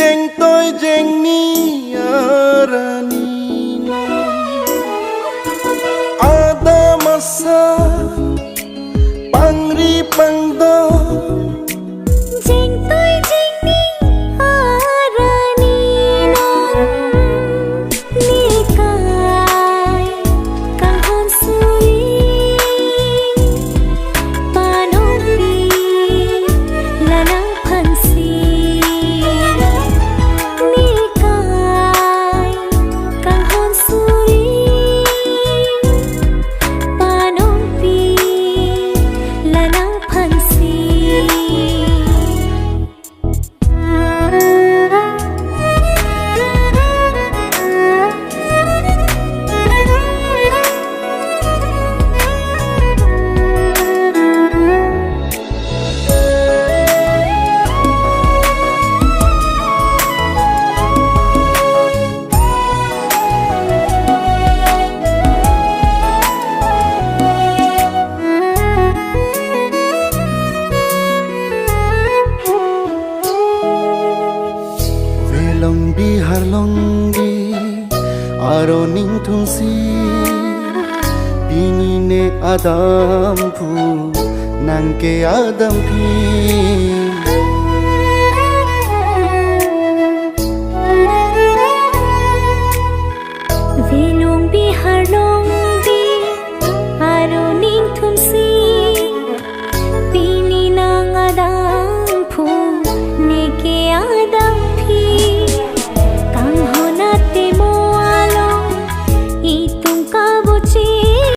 jeng tôi jeng ni arani ada masa pangri pangdo jeng tôi jeng ni arani nikai kang hon suri panopi lanang phansi long bihar long di aro ning thungsi bini ne adam pu nang ke adam phi velong bihar